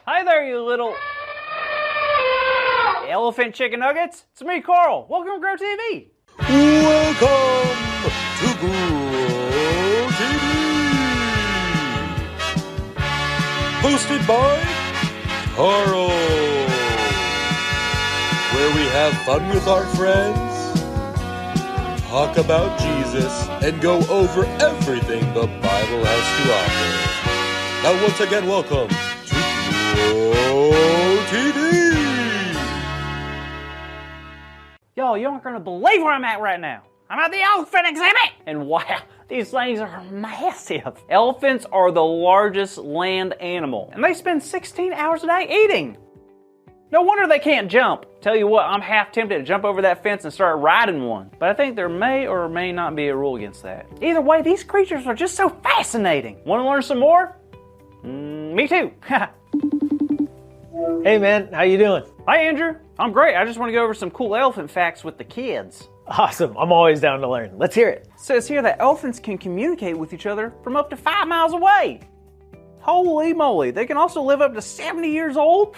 Hi there, you little elephant chicken nuggets. It's me, Carl. Welcome to Grow TV. Welcome to Grow TV. Hosted by Carl. Where we have fun with our friends, talk about Jesus, and go over everything the Bible has to offer. Now once again, welcome to Grow TV. Yo, you aren't gonna believe where I'm at right now. I'm at the elephant exhibit! And wow, these things are massive. Elephants are the largest land animal, and they spend 16 hours a day eating. No wonder they can't jump. Tell you what, I'm half tempted to jump over that fence and start riding one. But I think there may or may not be a rule against that. Either way, these creatures are just so fascinating. Want to learn some more? Me too. Hey man, how you doing? Hi Andrew, I'm great. I just want to go over some cool elephant facts with the kids. Awesome, I'm always down to learn. Let's hear it. It says here that elephants can communicate with each other from up to 5 miles away. Holy moly, they can also live up to 70 years old?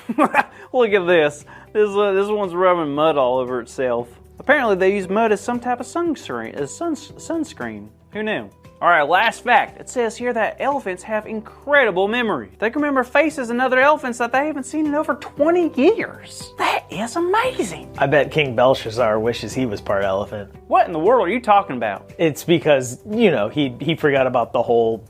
Look at this. This one's rubbing mud all over itself. Apparently they use mud as some type of sunscreen. Who knew? Alright, last fact. It says here that elephants have incredible memory. They can remember faces and other elephants that they haven't seen in over 20 years. That is amazing. I bet King Belshazzar wishes he was part elephant. What in the world are you talking about? It's because, you know, he forgot about the whole...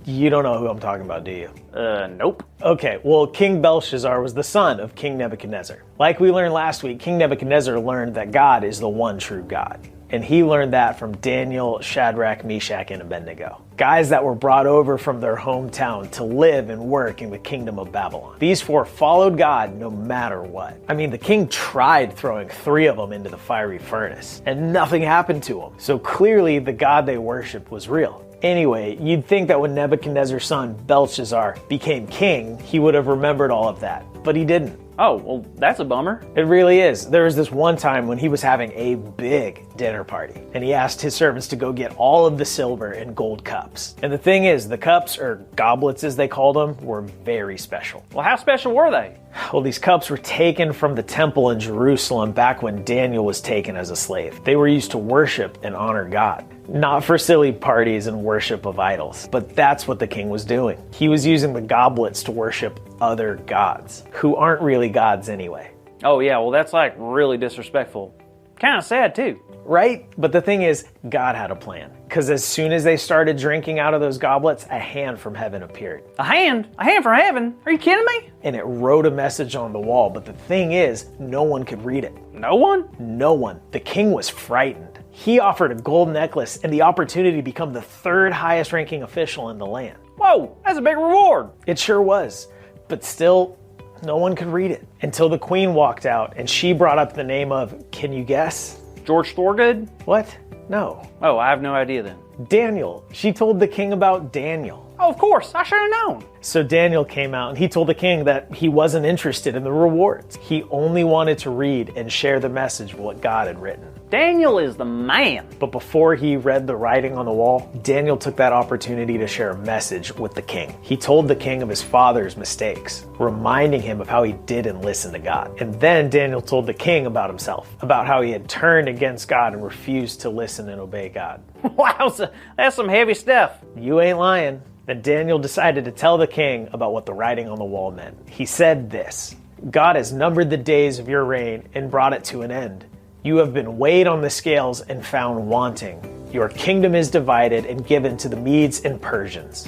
You don't know who I'm talking about, do you? Nope. Okay, well, King Belshazzar was the son of King Nebuchadnezzar. Like we learned last week, King Nebuchadnezzar learned that God is the one true God. And he learned that from Daniel, Shadrach, Meshach, and Abednego. Guys that were brought over from their hometown to live and work in the kingdom of Babylon. These four followed God no matter what. I mean, the king tried throwing 3 of them into the fiery furnace, and nothing happened to them. So clearly the God they worshiped was real. Anyway, you'd think that when Nebuchadnezzar's son Belshazzar became king, he would have remembered all of that, but he didn't. Oh, well, that's a bummer. It really is. There was this one time when he was having a big dinner party, and he asked his servants to go get all of the silver and gold cups. And the thing is, the cups, or goblets as they called them, were very special. Well, how special were they? Well, these cups were taken from the temple in Jerusalem back when Daniel was taken as a slave. They were used to worship and honor God. Not for silly parties and worship of idols, but that's what the king was doing. He was using the goblets to worship other gods, who aren't really gods anyway. Oh yeah, well that's like really disrespectful. Kind of sad too. Right? But the thing is, God had a plan. Because as soon as they started drinking out of those goblets, a hand from heaven appeared. A hand? A hand from heaven? Are you kidding me? And it wrote a message on the wall, but the thing is, no one could read it. No one? No one. The king was frightened. He offered a gold necklace and the opportunity to become the 3rd highest ranking official in the land. Whoa, that's a big reward. It sure was. But still, no one could read it. Until the queen walked out and she brought up the name of, can you guess? George Thorogood? What? No. Oh, I have no idea then. Daniel. She told the king about Daniel. Oh, of course, I should have known. So Daniel came out and he told the king that he wasn't interested in the rewards. He only wanted to read and share the message of what God had written. Daniel is the man. But before he read the writing on the wall, Daniel took that opportunity to share a message with the king. He told the king of his father's mistakes, reminding him of how he didn't listen to God. And then Daniel told the king about himself, about how he had turned against God and refused to listen and obey God. Wow, that's some heavy stuff. You ain't lying. Then Daniel decided to tell the king about what the writing on the wall meant. He said this, God has numbered the days of your reign and brought it to an end. You have been weighed on the scales and found wanting. Your kingdom is divided and given to the Medes and Persians.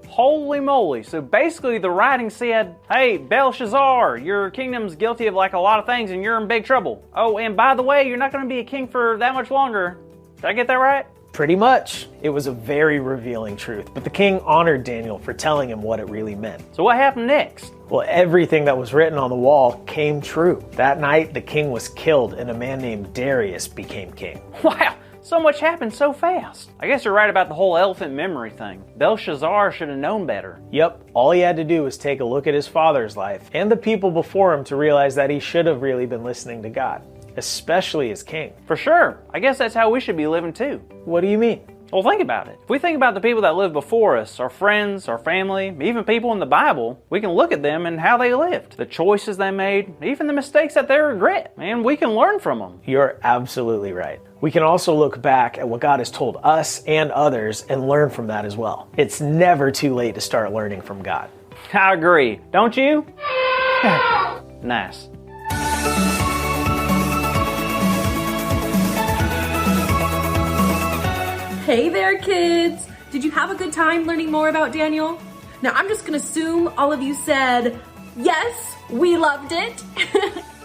Holy moly. So basically the writing said, hey, Belshazzar, your kingdom's guilty of like a lot of things and you're in big trouble. Oh, and by the way, you're not going to be a king for that much longer. Did I get that right? Pretty much. It was a very revealing truth, but the king honored Daniel for telling him what it really meant. So what happened next? Well, everything that was written on the wall came true. That night, the king was killed and a man named Darius became king. Wow, so much happened so fast. I guess you're right about the whole elephant memory thing. Belshazzar should have known better. Yep, all he had to do was take a look at his father's life and the people before him to realize that he should have really been listening to God, especially as king. For sure. I guess that's how we should be living too. What do you mean? Well, think about it. If we think about the people that lived before us, our friends, our family, even people in the Bible, we can look at them and how they lived, the choices they made, even the mistakes that they regret, and we can learn from them. You're absolutely right. We can also look back at what God has told us and others and learn from that as well. It's never too late to start learning from God. I agree. Don't you? Nice. Hey there, kids! Did you have a good time learning more about Daniel? Now, I'm just gonna assume all of you said, yes, we loved it.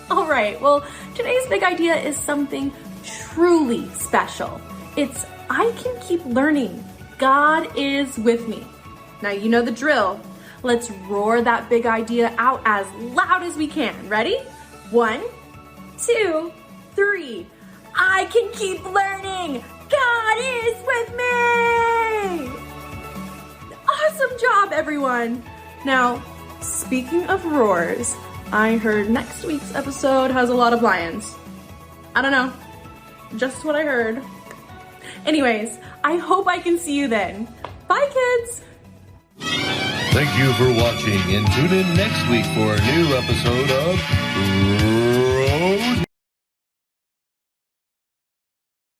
All right, well, today's big idea is something truly special. It's, I can keep learning. God is with me. Now, you know the drill. Let's roar that big idea out as loud as we can. Ready? 1, 2, 3. I can keep learning. God is with me! Awesome job, everyone! Now, speaking of roars, I heard next week's episode has a lot of lions. I don't know, just what I heard. Anyways, I hope I can see you then. Bye, kids! Thank you for watching, and tune in next week for a new episode of Rose